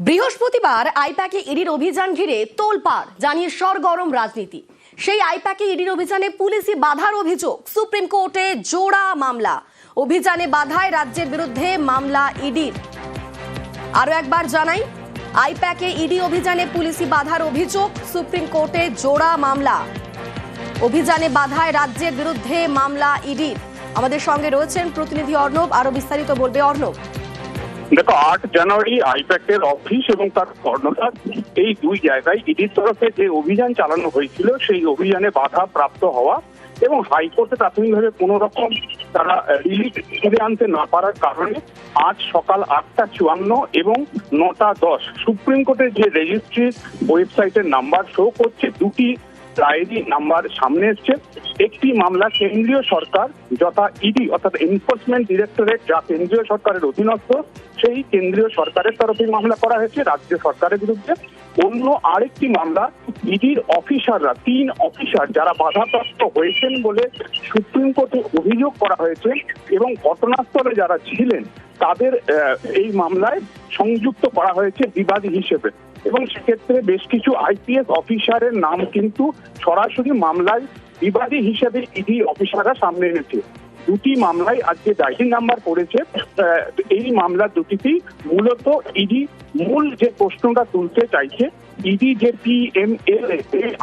বৃহস্পতিবার আইপ্যাকে ইডির অভিযান ঘিরে তোলপাড়, জানিয়ে সরগরম রাজনীতি। সেই আইপ্যাকে ইডির অভিযানে পুলিশি বাধার অভিযোগ, সুপ্রিম কোর্টে জোড়া মামলা। অভিযানে বাধায় রাজ্যের বিরুদ্ধে মামলা ইডির। আরো একবার জানাই, আইপ্যাকে ইডি অভিযানে পুলিশি বাধার অভিযোগ, সুপ্রিম কোর্টে জোড়া মামলা। অভিযানে বাধায় রাজ্যের বিরুদ্ধে মামলা ইডির। আমাদের সঙ্গে রয়েছেন প্রতিনিধি অর্ণব, আরো বিস্তারিত বলবে অর্ণব। দেখো, 8 জানুয়ারি আইপ্যাকের অফিস এবং তার কর্ণধার এই দুই জায়গায় ইডির তরফে যে অভিযান চালানো হয়েছিল সেই অভিযানে বাধা প্রাপ্ত হওয়া এবং হাইকোর্টে প্রাথমিকভাবে কোন রকম তারা রিলিফ তুলে আনতে না পারার কারণে আজ সকাল 8:54 এবং 9:10 সুপ্রিম কোর্টের যে রেজিস্ট্রি ওয়েবসাইটের নাম্বার শো করছে, দুটি ডায়েরি নাম্বার সামনে এসছে। একটি মামলা কেন্দ্রীয় সরকার, যথা ইডি অর্থাৎ এনফোর্সমেন্ট ডিরেক্টরেট, যা কেন্দ্রীয় সরকারের অধীনস্থ, সেই কেন্দ্রীয় সরকারের তরফে মামলা করা হয়েছে রাজ্য সরকারের বিরুদ্ধে। অন্য আরেকটি মামলা ইডির অফিসাররা, 3 অফিসার যারা বাধাপ্রাপ্ত হয়েছেন বলে সুপ্রিম কোর্টে অভিযোগ করা হয়েছে এবং ঘটনাস্থলে যারা ছিলেন তাদের এই মামলায় সংযুক্ত করা হয়েছে বিবাদী হিসেবে। এবং সেক্ষেত্রে বেশ কিছু আইপিএস অফিসারের নাম কিন্তু সরাসরি মামলায় বিবাদী হিসেবে ইডি অফিসাররা সামনে এনেছে। দুটি মামলায় আজকে ডায়েরি নাম্বার পড়েছে। এই মামলা দুটিতেই মূলত ইডি মূল যে প্রশ্নটা তুলতে চাইছে, ইডি যে পিএমএলএ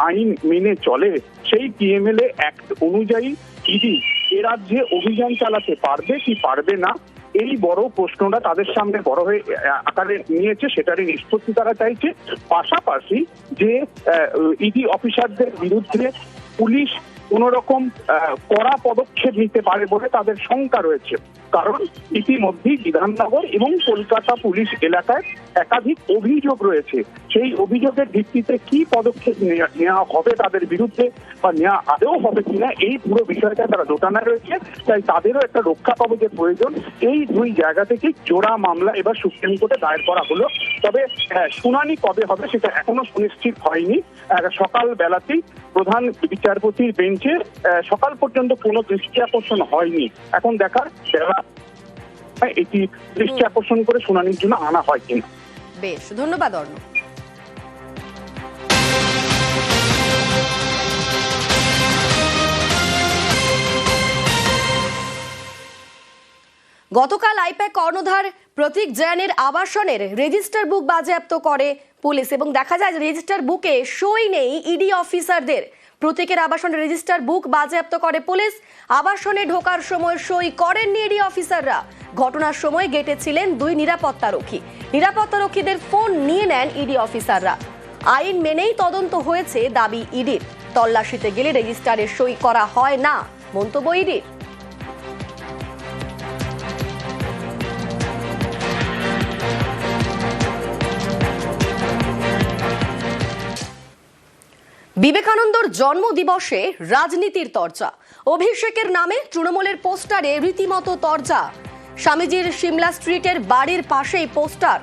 আইন মেনে চলে, সেই পিএমএলএ অ্যাক্ট অনুযায়ী ইডি এ রাজ্যে অভিযান চালাতে পারবে কি পারবে না, এই বড় প্রশ্নটা তাদের সামনে বড় হয়ে আকারে নিয়েছে, সেটারই নিষ্পত্তি তারা চাইছে। পাশাপাশি যে ইডি অফিসারদের বিরুদ্ধে পুলিশ কোন রকম কড়া পদক্ষেপ নিতে পারে বলে তাদের শঙ্কা রয়েছে, কারণ ইতিমধ্যেই বিধাননগর এবং কলকাতা পুলিশ এলাকায় একাধিক অভিযোগ রয়েছে। সেই অভিযোগের ভিত্তিতে কি পদক্ষেপ নেওয়া হবে তাদের বিরুদ্ধে বা নেওয়া আদৌ হবে কিনা, এই পুরো বিষয়টা তারা দোটানায় রয়েছে। তাই তাদেরও একটা রক্ষা কবচের প্রয়োজন। এই দুই জায়গা থেকে জোড়া মামলা এবার সুপ্রিম কোর্টে দায়ের করা হলো। তবে শুনানি কবে হবে সেটা এখনো সুনিশ্চিত হয়নি। সকাল বেলাতেই প্রধান বিচারপতির বেঞ্চে সকাল পর্যন্ত কোনো দৃষ্টি আকর্ষণ হয়নি। এখন দেখার এটি দৃষ্টি আকর্ষণ করে শুনানির জন্য আনা হয় কিনা। বেশ, ধন্যবাদ অর্ণব। গতকাল আইপ্যাক কর্ণধার প্রতীক জৈনের আবাসনের রেজিস্টার বুক বাজেয়াপ্ত করে পুলিশ এবং দেখা যায় রেজিস্টার বুকে সই নেই ইডি অফিসারদের। প্রতীকের আবাসনের রেজিস্টার বুক বাজেয়াপ্ত করে পুলিশ। আবাসনে ঢোকার সময় সই করেননি ইডি অফিসাররা। ঘটনার সময় গেটে ছিলেন 2 নিরাপত্তারক্ষী। নিরাপত্তারক্ষীদের ফোন নিয়ে নেন ইডি অফিসাররা। আইন মেনেই তদন্ত হয়েছে দাবি ইডির। তল্লাশিতে গেলে রেজিস্টারে সই করা হয় না, মন্তব্য ইডির। বিবেকানন্দর জন্মদিবসে রাজনীতির তরজা। অভিষেকের নামে তৃণমূলের পোস্টারে রীতিমতো তরজা। স্বামীজির সিমলা স্ট্রিটের বাড়ির পাশেই পোস্টার।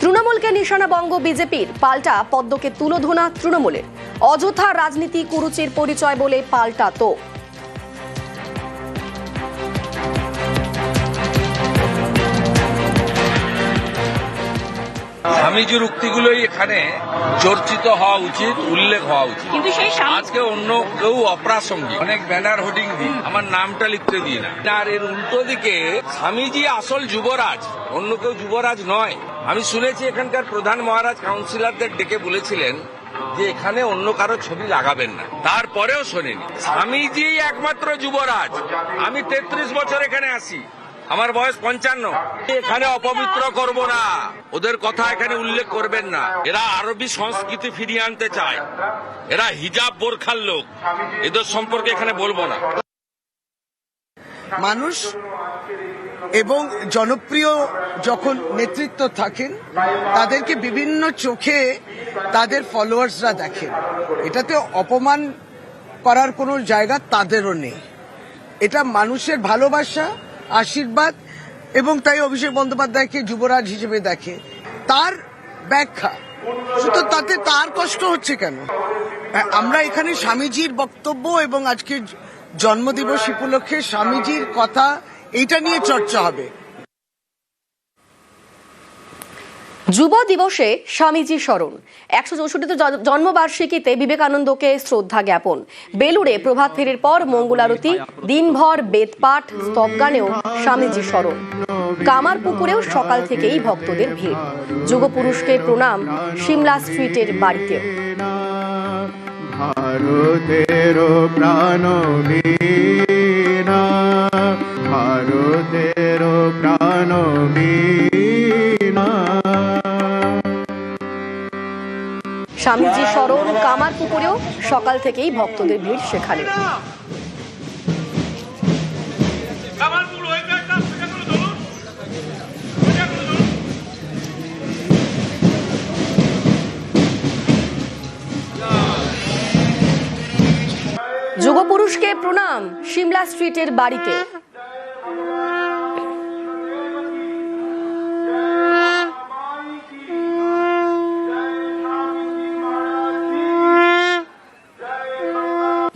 তৃণমূলকে নিশানাবঙ্গ বিজেপির, পাল্টা পদ্মকে তুলোধনা তৃণমূলের। অযথা রাজনীতি কুরুচির পরিচয় বলে পাল্টা তো। স্বামীজির উক্তিগুলোই এখানে চর্চিত হওয়া উচিত, উল্লেখ হওয়া উচিত। কিন্তু আজকে অন্য কেউ অপ্রাসঙ্গিক অনেক ব্যানার হোর্ডিং দিয়ে আমার নামটা লিখতে দিয়ে না। আর এর উল্টো দিকে স্বামীজি আসল যুবরাজ, অন্য কেউ যুবরাজ নয়। আমি শুনেছি এখানকার প্রধান মহারাজ কাউন্সিলরদের ডেকে বলেছিলেন যে এখানে অন্য কারো ছবি লাগাবেন না, তারপরেও শোনেনি। স্বামীজি একমাত্র যুবরাজ। আমি 33 বছর এখানে আসি, আমার বয়স 55। এখানে অপবিত্র করব না, ওদের কথা এখানে উল্লেখ করবেন না। এরা আরবি সংস্কৃতি ফিরিয়ে আনতে চায়, এরা হিজাব বোরখার লোক, এদের সম্পর্কে এখানে বলবো না। মানুষ এবং জনপ্রিয় যখন নেতৃত্ব থাকেন তাদেরকে বিভিন্ন চোখে তাদের ফলোয়ার্সরা দেখেন। এটাতে অপমান করার কোনো জায়গা তাদেরও নেই। এটা মানুষের ভালোবাসা, আশীর্বাদ, এবং তাই অভিষেক বন্দ্যোপাধ্যায়কে যুবরাজ হিসেবে দেখে। তার ব্যাখ্যা শুধু তাতে তার কষ্ট হচ্ছে কেন? আমরা এখানে স্বামীজির বক্তব্য এবং আজকে জন্মদিবস উপলক্ষে স্বামীজির কথা এইটা নিয়ে চর্চা হবে। যুব দিবসে স্বামীজি স্মরণ 164 জন্মবার্ষিকীতে বিবেকানন্দকে শ্রদ্ধা জ্ঞাপন। বেলুড়ে প্রভাত ফেরির পর মঙ্গল আরতি, দিনভর বেদপাঠ, স্তবগানেও স্বামীজি স্মরণ। কামারপুকুরেও সকাল থেকেই ভক্তদের ভিড়। যুগপুরুষকে প্রণাম সিমলা স্ট্রিটের বাড়িতেও। ভারতের প্রাণবীরা, ভারতের প্রাণবীরা। স্বামীজি স্মরণ কামারপুকুরেও সকাল থেকেই ভক্তদের ভিড় সেখানে। যুগপুরুষকে প্রণাম সিমলা স্ট্রিটের বাড়িতে।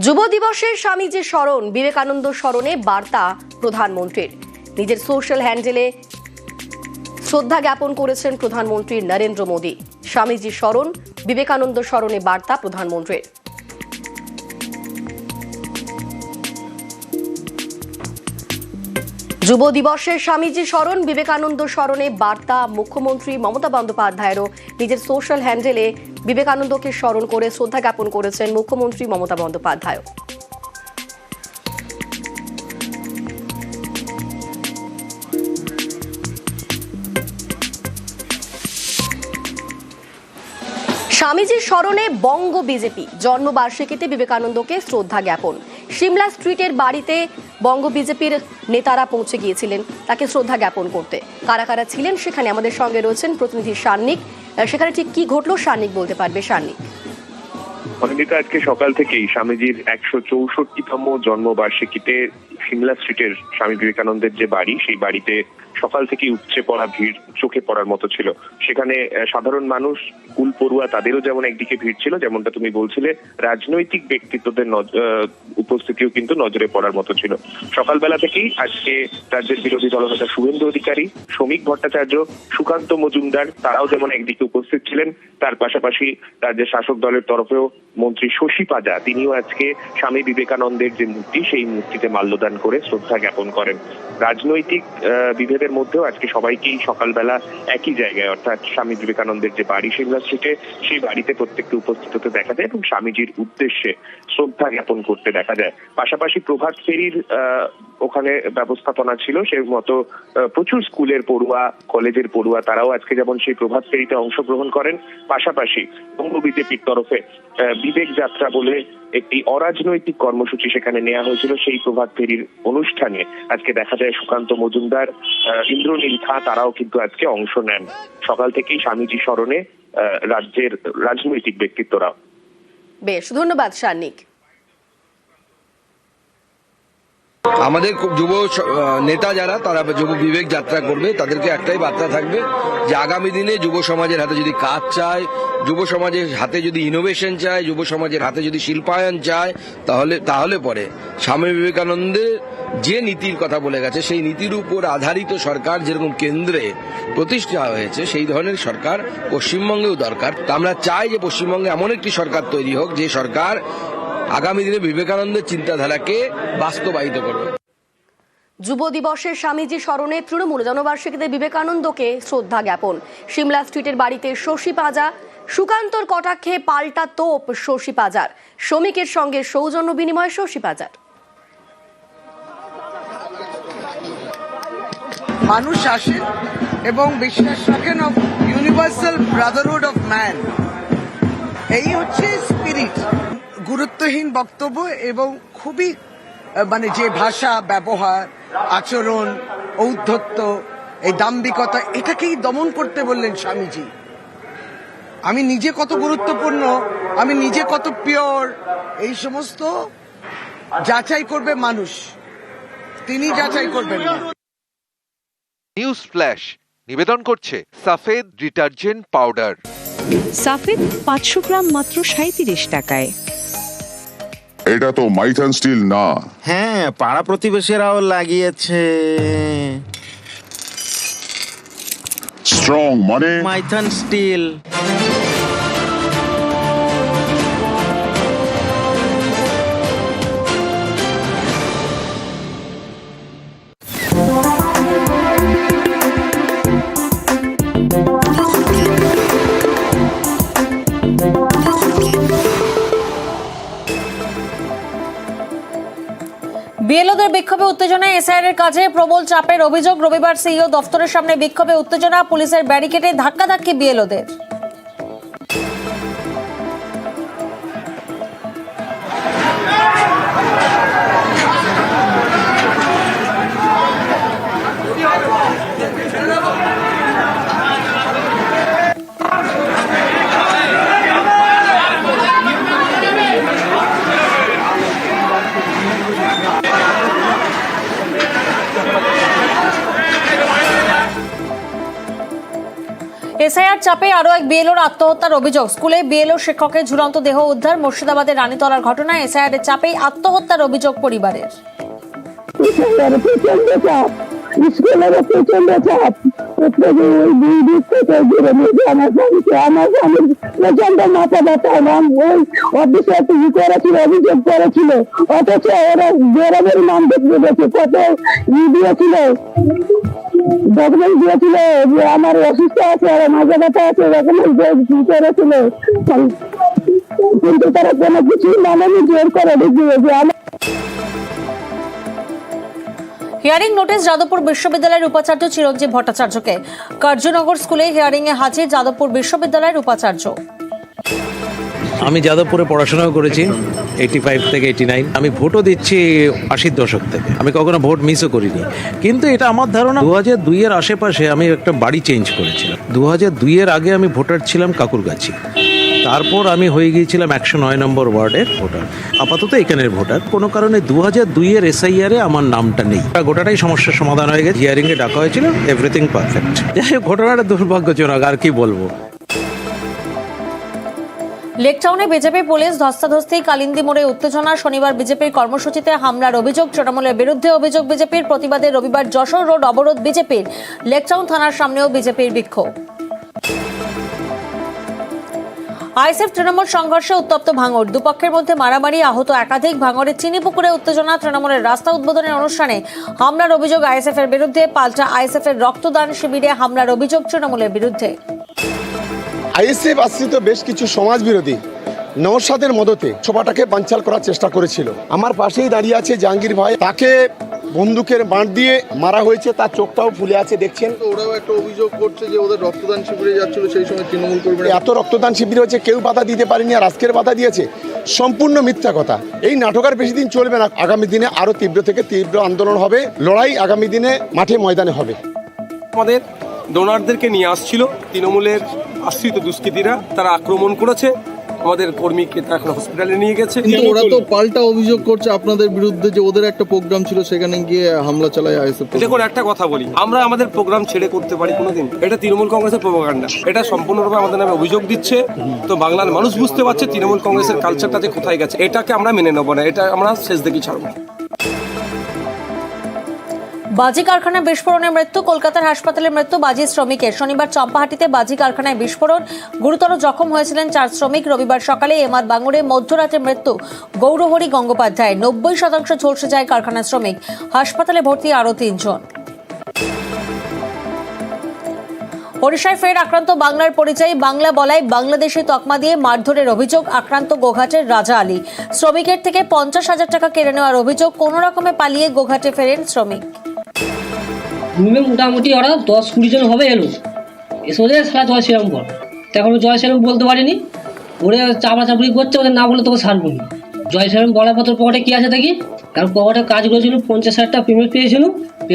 যুব দিবসে স্বামীজি স্মরণ, বিবেকানন্দ স্মরণে বার্তা প্রধানমন্ত্রীর। নিজের সোশ্যাল হ্যান্ডেলে শ্রদ্ধা জ্ঞাপন করেছেন প্রধানমন্ত্রী নরেন্দ্র মোদী। স্বামীজি স্মরণ, বিবেকানন্দ স্মরণে বার্তা প্রধানমন্ত্রীর। যুব দিবসে স্বামীজি স্মরণ, বিবেকানন্দ স্মরণে বার্তা মুখ্যমন্ত্রী মমতা বন্দ্যোপাধ্যায়েরও। নিজের সোশ্যাল হ্যান্ডেলে বিবেকানন্দকে স্মরণ করে শ্রদ্ধা জ্ঞাপন করেছেন মুখ্যমন্ত্রী মমতা বন্দ্যোপাধ্যায়। স্বামীজির স্মরণে বঙ্গ বিজেপি, জন্মবার্ষিকীতে বিবেকানন্দকে শ্রদ্ধা জ্ঞাপন। সিমলা স্ট্রিটের বাড়িতে বঙ্গ বিজেপির নেতারা পৌঁছে গিয়েছিলেন তাকে শ্রদ্ধা জ্ঞাপন করতে। কারা কারা ছিলেন সেখানে আমাদের সঙ্গে রয়েছেন প্রতিনিধি সান্নিক। সেখানে ঠিক কি ঘটলো সান্নিক বলতে পারবে সান্নিক? অনিন্দিতা, আজকে সকাল থেকেই স্বামীজির 164তম জন্মবার্ষিকীতে সিমলা স্ট্রিটের স্বামী বিবেকানন্দের যে বাড়ি, সেই বাড়িতে সকাল থেকেই উপচে পড়া ভিড় চোখে পড়ার মতো ছিল। সেখানে সাধারণ মানুষ, স্কুল পড়ুয়া, তাদেরও যেমন একদিকে ভিড় ছিল, যেমনটা তুমি বলছিলে, রাজনৈতিক ব্যক্তিত্বদের উপস্থিতিও কিন্তু নজরে পড়ার মতো ছিল। সকালবেলা থেকেই আজকে রাজ্যের বিরোধী দলনেতা শুভেন্দু অধিকারী, শ্রমিক ভট্টাচার্য, সুকান্ত মজুমদার, তারাও যেমন একদিকে উপস্থিত ছিলেন। তার পাশাপাশি রাজ্যের শাসক দলের তরফেও মন্ত্রী শশী পাজা, তিনিও আজকে স্বামী বিবেকানন্দের যে মূর্তি, সেই মূর্তিতে মাল্যদান করে শ্রদ্ধা জ্ঞাপন করেন। রাজনৈতিক বিভেদের মধ্যেও আজকে সবাইকেই সকালবেলা একই জায়গায়, অর্থাৎ স্বামী বিবেকানন্দের যে বাড়ি সিমলা স্ট্রিটে, সেই বাড়িতে প্রত্যেককে উপস্থিত হতে দেখা যায় এবং স্বামীজির উদ্দেশ্যে শ্রদ্ধা জ্ঞাপন করতে দেখা যায়। পাশাপাশি প্রভাত ফেরির ওখানে ব্যবস্থাপনা ছিল, সেই মতো প্রচুর স্কুলের পড়ুয়া, কলেজের পড়ুয়া, তারাও আজকে যেমন সেই প্রভাত ফেরিতে অংশগ্রহণ করেন। পাশাপাশি বঙ্গ বিজেপির তরফে বিবেক যাত্রা বলে একটি অরাজনৈতিক কর্মসূচি সেখানে নেওয়া হয়েছিল। সেই প্রভাত ফেরির অনুষ্ঠানে আজকে দেখা যায় সুকান্ত মজুমদার, ইন্দ্রনীল খা, তারাও কিন্তু আজকে অংশ নেন। সকাল থেকেই স্বামীজি স্মরণে রাজ্যের রাজনৈতিক ব্যক্তিত্বরা। বেশ, ধন্যবাদ সান্নিক। আমাদের যুব নেতা যারা, তারা যুব বিবেক যাত্রা করবে, তাদেরকে একটাই বার্তা থাকবে যে আগামী দিনে যুব সমাজের হাতে যদি কাজ চায়, যুব সমাজের হাতে যদি ইনোভেশন চায়, যুব সমাজের হাতে যদি শিল্পায়ন চায়, তাহলে পরে স্বামী বিবেকানন্দের যে নীতির কথা বলে গেছে, সেই নীতির উপর আধারিত সরকার যেরকম কেন্দ্রে প্রতিষ্ঠা হয়েছে, সেই ধরনের সরকার পশ্চিমবঙ্গেও দরকার। তা আমরা চাই যে পশ্চিমবঙ্গে এমন একটি সরকার তৈরি হোক, যে সরকার আগামী দিনে বিবেকানন্দের চিন্তাধারাকে বাস্তবায়িত করবে। যুব দিবসে স্বামীজি স্মরণে তৃণমূল জনবার্ষিকীতে বিবেকানন্দকে শ্রদ্ধা জ্ঞাপন। সিমলা স্ট্রিটের বাড়িতে শশী পাজা, সুকান্তর কটাক্ষে পাল্টা তোপ শশী পাজার। শ্রমিকের সঙ্গে সৌজন্য বিনিময় শশী পাজার। মানুষ আসেন এবং বিশ্বাস রাখেন of universal Brotherhood of man. এই হচ্ছে স্পিরিট। গুরুত্বহীন বক্তব্য এবং খুবই যে ভাষা ব্যবহার, আচরণ, ঔদ্ধত্য, এই দাম্ভিকতা, এটাকেই দমন করতে বললেন স্বামীজি। আমি নিজে কত গুরুত্বপূর্ণ, আমি নিজে কত পিওর, এই সমস্ত যাচাই করবে মানুষ, তিনি যাচাই করবেন না। নিউজ ফ্ল্যাশ নিবেদন করছে সাফেদ ডিটারজেন্ট পাউডার। সাফেদ 500 গ্রাম মাত্র 37 টাকায়। এটা তো মাইথান স্টিল না? হ্যাঁ, পাড়া প্রতিবেশীরাও লাগিয়েছে। স্ট্রং মানে মাইথন স্টিল। বিএলওদের বিক্ষোভে উত্তেজনায় এসআইআর এর কাজে প্রবল চাপের অভিযোগ। রবিবার সিইও দফতরের সামনে বিক্ষোভে উত্তেজনা, পুলিশের ব্যারিকেডে ধাক্কাধাক্কি বিএলওদের। এসআইআর চাপে আরো এক বিএলওর আত্মহত্যার অভিযোগ। স্কুলে বিএলও শিক্ষকের ঝুলন্ত দেহ উদ্ধার। মুর্শিদাবাদের রানীতলার ঘটনায় এসআইআর এর চাপেই আত্মহত্যার অভিযোগ পরিবারের। অভিযোগ করেছিল, অথচ ওরা বেরোবের নাম দেখতে কত দিয়েছিল, ডকুমেন্ট দিয়েছিল যে আমার অসুস্থ আছে আর মাঝে ব্যথা আছে, করেছিল, কিন্তু তারা কোনো কিছুই মানেনি, জোর করে দেখিয়ে যে আমার। হিয়ারিং নোটিশ যাদবপুর বিশ্ববিদ্যালয়ের উপাচার্য চিরঞ্জীব ভট্টাচার্যকে। কার্যনগর স্কুলে হিয়ারিং এ হাজির যাদবপুর বিশ্ববিদ্যালয়ের উপাচার্য। আমি যাদবপুরে পড়াশোনাও করেছি 85 থেকে 89। আমি ভোটও দিচ্ছি 80-র দশক থেকে। আমি কখনো ভোট মিসও করিনি, কিন্তু এটা আমার ধারণা 2002-এর আশেপাশে আমি একটা বাড়ি চেঞ্জ করেছিলাম। 2002-এর আগে আমি ভোটার ছিলাম কাকুরগাছি, তারপর আমি হয়ে গিয়েছিলাম 109 নম্বর ওয়ার্ডের ভোটার, আপাতত এখানের ভোটার। কোনো কারণে 2002-এর এসআইআর এ আমার নামটা নেই। গোটাটাই সমস্যার সমাধান হয়ে গেছে। হিয়ারিং এ ডাকা হয়েছিল, এভরিথিং পারফেক্ট। যাই হোক, ঘটনাটা দুর্ভাগ্যজনক, আর কি বলবো। লেকটাউনে বিজেপি পুলিশ ধস্তাধস্তি, কালিন্দী মোড়ে উত্তেজনা। শনিবার বিজেপির কর্মসূচিতে হামলার অভিযোগ, তৃণমূলের বিরুদ্ধে অভিযোগ বিজেপির। প্রতিবাদে রবিবার যশোর রোড অবরোধ বিজেপির। লেকটাউন থানার সামনেও বিজেপির বিক্ষোভ। আইএসএফ তৃণমূল সংঘর্ষে উত্তপ্ত ভাঙড়, দুপক্ষের মধ্যে মারামারি, আহত একাধিক। ভাঙড়ের চিনিপুকুরে উত্তেজনা, তৃণমূলের রাস্তা উদ্বোধনের অনুষ্ঠানে হামলার অভিযোগ আইএসএফ এর বিরুদ্ধে। পাল্টা আইএসএফ এর রক্তদান শিবিরে হামলার অভিযোগ তৃণমূলের বিরুদ্ধে। আইএসএফ আশ্রিত বেশ কিছু সমাজ বিরোধী নওশাদের মদতে সভাটাকে বানচাল করার চেষ্টা করেছিল। আমার পাশেই দাঁড়িয়ে আছে জাহাঙ্গীর ভাই, তাকে বন্দুকের বাঁট দিয়ে মারা হয়েছে, তার চোখটাও ফুলে আছে দেখছেন। ওরাও একটা অভিযোগ করছে যে ওদের রক্তদান শিবিরে যাচ্ছিল, সেই সময় তৃণমূল কর্মীরা। এত রক্তদান শিবির হচ্ছে, কেউ বাধা দিতে পারেনি, আর আজকের বাধা দিয়েছে, সম্পূর্ণ মিথ্যা কথা। এই নাটক আর বেশি দিন চলবে না। আগামী দিনে আরো তীব্র থেকে তীব্র আন্দোলন হবে, লড়াই আগামী দিনে মাঠে ময়দানে হবে। আমাদের ডোনারদেরকে নিয়ে আসছিল তৃণমূলের আশ্রিত দুষ্কৃতীরা, তারা আক্রমণ করেছে আমাদের কর্মীকে, তারা এখন হসপিটালে নিয়ে গেছে। কিন্তু ওরা তো পাল্টা অভিযোগ করছে আপনাদের বিরুদ্ধে যে ওদের একটা প্রোগ্রাম ছিল, সেখানে গিয়ে হামলা চালায় আইএসএফ। দেখুন, একটা কথা বলি, আমরা আমাদের প্রোগ্রাম ছেড়ে করতে পারি কোনোদিন? এটা তৃণমূল কংগ্রেসের প্রোপাগান্ডা, এটা সম্পূর্ণরূপে আমাদের নামে অভিযোগ দিচ্ছে। তো বাংলার মানুষ বুঝতে পারছে তৃণমূল কংগ্রেসের কালচারটা যে কোথায় গেছে। এটাকে আমরা মেনে নেবো না, এটা আমরা শেষ দেখি ছাড়বো। বাজি কারখানায় বিস্ফোরণে মৃত্যু, কলকাতার হাসপাতালে মৃত্যু বাজি শ্রমিকের। শনিবার চম্পাহাটিতে বাজি কারখানায় বিস্ফোরণ, গুরুতর জখম হয়েছিলেন 4 শ্রমিক। রবিবার সকালে এমআর বাঙুরে মধ্যরাতে মৃত্যু গৌরহরি গঙ্গোপাধ্যায়। 90% ঝলসে যায় কারখানার শ্রমিক। হাসপাতালে ভর্তি আরও 3 জন। ওড়িশায় ফের আক্রান্ত বাংলার পরিচয়, বাংলা বলায় বাংলাদেশি তকমা দিয়ে মারধরের অভিযোগ। আক্রান্ত গোঘাটের রাজা আলী। শ্রমিকের থেকে 50,000 টাকা কেড়ে নেওয়ার অভিযোগ। কোনো রকমে পালিয়ে গোঘাটে ফেরেন শ্রমিক। রুমে মোটামুটি ওরা 10-20 জন হবে এলো, এসে ওদের সারা জয় শ্রীরাম বল। তখন জয় শ্রীরাম বলতে পারিনি, ওরে চাপড়াচাপড়ি করছে, ওদের না বলে তোকে ছাড়বো না। জয় শ্রীরাম বলার পর তোর পকেটে কী আছে দেখি, কারণ পকেটে কাজ করেছিল, 50,000 টাকা পেমেন্ট পেয়েছিল,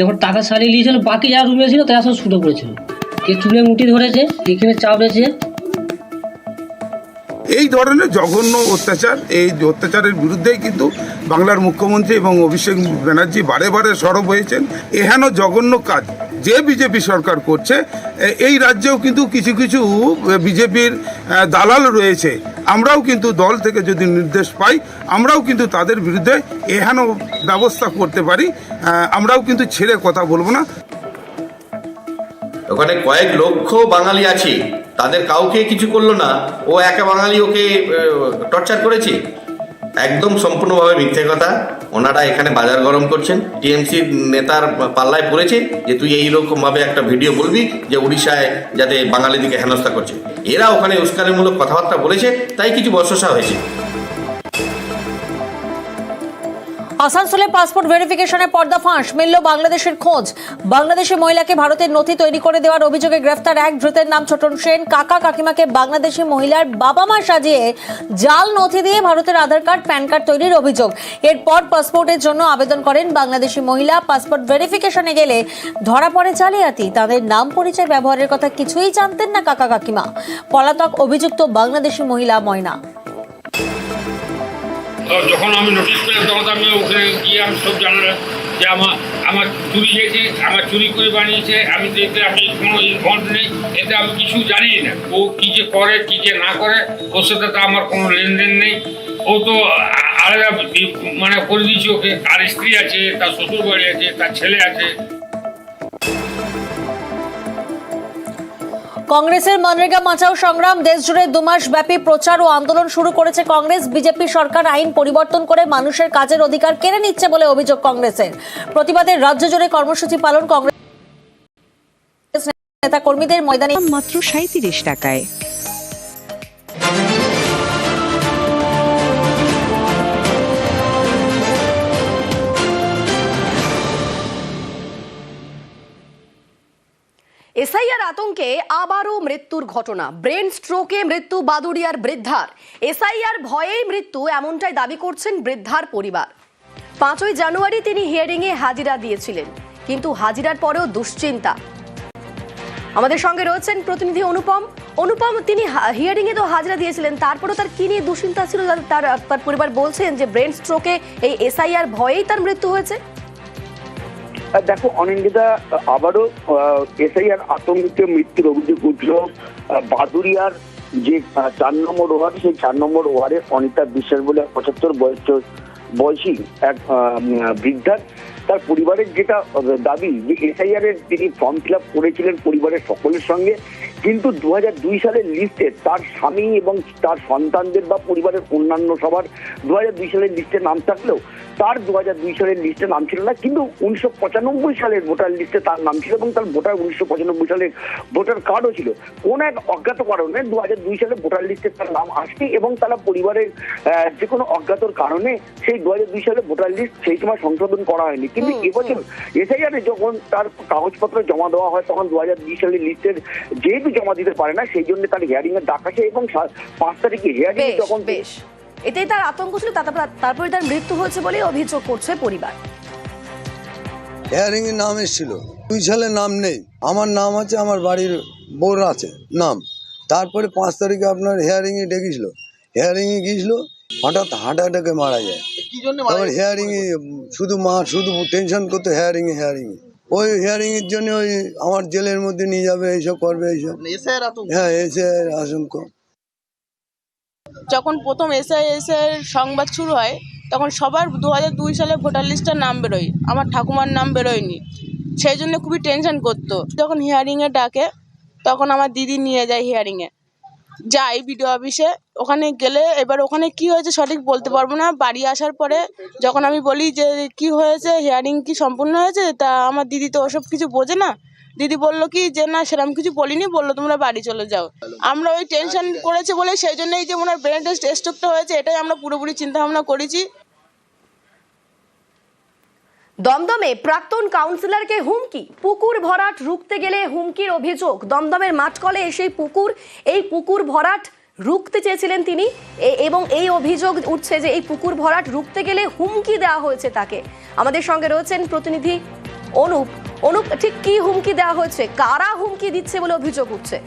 এবার টাকা সারিয়ে নিয়েছিল। বাকি যারা রুমে ছিল তারা সব ছুটো করেছিল, কে চুলে মুটি ধরেছে, এখানে চাপড়েছে। এই ধরনের জঘন্য অত্যাচার, এই অত্যাচারের বিরুদ্ধেই কিন্তু বাংলার মুখ্যমন্ত্রী এবং অভিষেক ব্যানার্জি বারে বারে সরব হয়েছেন। এহেন জঘন্য কাজ যে বিজেপি সরকার করছে, এই রাজ্যেও কিন্তু কিছু কিছু বিজেপির দালাল রয়েছে। আমরাও কিন্তু দল থেকে যদি নির্দেশ পাই, আমরাও কিন্তু তাদের বিরুদ্ধে এহেন ব্যবস্থা করতে পারি। আমরাও কিন্তু ছেড়ে কথা বলবো না। ওখানে কয়েক লক্ষ বাঙালি আছে, তাদের কাউকে কিছু করলো না, ও একা বাঙালি ওকে টর্চার করেছে। একদম সম্পূর্ণভাবে মিথ্যে কথা। ওনারা এখানে বাজার গরম করছেন। টিএমসি নেতার পাল্লায় পড়েছে যে তুই এইরকম ভাবে একটা ভিডিও বলবি যে উড়িষ্যায় যাতে বাঙালিদিকে হেনস্থা করছে। এরা ওখানে উস্কানিমূলক কথাবার্তা বলেছে, তাই কিছু বচসা হয়েছে। আসানসোলে পাসপোর্ট ভেরিফিকেশনে পর্দাফাঁস, মিলল বাংলাদেশের খোঁজ। বাংলাদেশি মহিলাকে ভারতের নথি তৈরি করে দেওয়ার অভিযোগে গ্রেফতার এক ধৃতের নাম ছোটন সেন। কাকা কাকিমাকে বাংলাদেশি মহিলার বাবা মা সাজিয়ে জাল নথি দিয়ে ভারতের আধার কার্ড, প্যান কার্ড তৈরির অভিযোগ। এরপর পাসপোর্টের জন্য আবেদন করেন বাংলাদেশি মহিলা। পাসপোর্ট ভেরিফিকেশনে গেলে ধরা পড়ে জালিয়াতি। তাদের নাম পরিচয় ব্যবহারের কথা কিছুই জানতেন না কাকা কাকিমা। পলাতক অভিযুক্ত বাংলাদেশি মহিলা ময়না। যখন আমি নোটিশ পেলাম তখন আমি ওখানে গিয়ে আমি সব জানলাম যে আমার চুরি হয়েছে, আমার চুরি করে বানিয়েছে। আমি তো এতে আমি কোনো ইনভলভ নেই, এতে আমি কিছু জানি না। ও কী যে করে কী যে না করে ওর সাথে তো আমার কোনো লেনদেন নেই। ও তো আলাদা মানে করে দিয়েছে ওকে। তার স্ত্রী আছে, তার শ্বশুর বাড়ি আছে, তার ছেলে আছে। কংগ্রেসের মনরেগা বাঁচাও সংগ্রাম দেশজুড়ে 2 মাস ব্যাপী প্রচার ও আন্দোলন শুরু করেছে কংগ্রেস। বিজেপি সরকার আইন পরিবর্তন করে মানুষের কাজের অধিকার কেড়ে নিচ্ছে বলে অভিযোগ কংগ্রেসের। প্রতিবাদে রাজ্য জুড়ে কর্মসূচি পালন কংগ্রেস নেতা কর্মীদের ময়দানে। মাত্র 37 টাকায়। এসআইআর আতঙ্কে আবারও মৃত্যুর ঘটনা। ব্রেন স্ট্রোকে মৃত্যু বাদুড়িয়ার বৃদ্ধার। এসআইআর ভয়েই মৃত্যু, এমনটাই দাবি করছেন বৃদ্ধার পরিবার। 5ই জানুয়ারি তিনি হিয়ারিংয়ে হাজিরা দিয়েছিলেন, কিন্তু হাজিরার পরেও দুশ্চিন্তা। আমাদের সঙ্গে রয়েছেন প্রতিনিধি অনুপম। তিনি হিয়ারিংয়ে তো হাজিরা দিয়েছিলেন, তারপরেও তার কি নিয়ে দুশ্চিন্তা ছিল? তার পরিবার বলছেন যে ব্রেন স্ট্রোকে এই এসআইআর ভয়েই তার মৃত্যু হয়েছে। দেখো অনিন্দিতা, আবারও এসআইআর আতঙ্কে মৃত্যুর অভিযোগ উঠল বাদুড়িয়ার যে 4 নম্বর ওয়ার্ড, সেই 4 নম্বর ওয়ার্ডে অনিতা বিশ্বাস বলে 75 বয়সী এক বৃদ্ধার। তার পরিবারের যেটা দাবি যে এসআইআর এর তিনি ফর্ম ফিল আপ করেছিলেন পরিবারের সকলের সঙ্গে, কিন্তু 2002 সালের লিস্টে তার স্বামী এবং তার সন্তানদের বা পরিবারের অন্যান্য সবার 2002 সালের লিস্টে নাম থাকলেও তার 2002 সালের লিস্টে নাম ছিল না। কিন্তু 1995 সালের ভোটার লিস্টে তার নাম ছিল এবং তার ভোটার 1995 সালের ভোটার কার্ডও ছিল। কোন এক অজ্ঞাত কারণে 2002 সালে ভোটার লিস্টে তার নাম আসছে এবং তারা পরিবারের যে কোনো অজ্ঞাতর কারণে সেই 2002 সালে ভোটার লিস্ট সেই সময় সংশোধন করা হয়নি। কিন্তু এবছর এসআইআর যখন তার কাগজপত্র জমা দেওয়া হয় তখন 2020 সালের লিস্টের যেহেতু জমা দিতে পারে না, সেই জন্য তার হিয়ারিং এর ডাক আসে এবং 5 তারিখে হিয়ারিং যখন এতেই তার আতঙ্ক ছিল। তারপরে তার মৃত্যু হয়েছে বলে অভিযোগ করছে পরিবার। হিয়ারিং এর নাম এসেছিল, 2 সালের নাম নেই, আমার নাম আছে, আমার বাড়ির বোর আছে নাম। তারপরে 5 তারিখে আপনার হিয়ারিং এ ডেকেছিল, হিয়ারিং এ গিয়েছিল, হঠাৎ হার্ট অ্যাটাকে মারা যায়। তারপর হিয়ারিং এ শুধু টেনশন করতো হিয়ারিং এ ওই হিয়ারিং এর জন্য ওই আমার জেলের মধ্যে নিয়ে যাবে, এইসব করবে, এইসব। হ্যাঁ, এসআইআর আশঙ্কা। যখন প্রথম এসআইআর সংবাদ শুরু হয় তখন সবার 2002 সালে ভোটার লিস্টের নাম বেরোয়, আমার ঠাকুমার নাম বেরোয়নি, সেই জন্য খুবই টেনশন করতো। যখন হিয়ারিংয়ে ডাকে তখন আমার দিদি নিয়ে যায় হিয়ারিংয়ে, যাই বিডিও অফিসে। ওখানে গেলে এবার ওখানে কি হয়েছে সঠিক বলতে পারবো না। বাড়ি আসার পরে যখন আমি বলি যে কি হয়েছে, হিয়ারিং কি সম্পূর্ণ হয়েছে, তা আমার দিদি তো ওসব কিছু বোঝে না। দিদি বললো কি যে না সেরকম কিছু বলিনি, বললো তোমরা বাড়ি চলে যাও। আমরা ওই টেনশন করেছে বলে সেই জন্যই যে ওনার ব্রেন স্ট্রোকটা হয়েছে, এটাই আমরা পুরোপুরি চিন্তা ভাবনা করেছি। দমদমে প্রাক্তন কাউন্সিলরকে হুমকি, পুকুর ভরাট রুখতে গেলে হুমকির অভিযোগ। দমদমের মাঠকলে এসে এই পুকুর ভরাট রুখতে চেয়েছিলেন তিনি এবং এই অভিযোগ উঠছে যে এই পুকুর ভরাট রুখতে গেলে হুমকি দেওয়া হয়েছে তাকে। আমাদের সঙ্গে রয়েছেন প্রতিনিধি অনুপ। ঠিক কি হুমকি দেওয়া হয়েছে, কারা হুমকি দিচ্ছে বলে অভিযোগ উঠছে?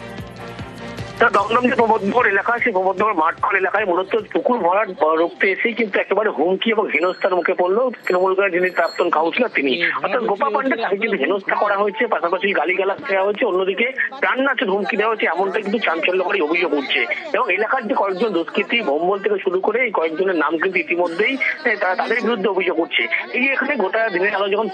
দমদম যে প্রমোদনগর এলাকা, সেই প্রমোদনগর মাঠকল এলাকায় মূলত পুকুর ভরাট রুখতে এসেই কিন্তু একেবারে হুমকি এবং হেনস্থার মুখে পড়লো তৃণমূলের যিনি প্রাক্তন কাউন্সিলর তিনি, অর্থাৎ গোপা পান্ডে। তাকে কিন্তু হেনস্থা করা হয়েছে, পাশাপাশি গালিগালাজ দেওয়া হয়েছে, অন্যদিকে প্রাণনাশের হুমকি দেওয়া হয়েছে, এমনটা কিন্তু চাঞ্চল্যকরী অভিযোগ উঠছে। এবং এলাকার যে কয়েকজন দুষ্কৃতী ভম্বল থেকে শুরু করে এই কয়েকজনের নাম কিন্তু ইতিমধ্যেই তাদের বিরুদ্ধে অভিযোগ উঠছে। এই এখানে গোটা দিনের আলো যখন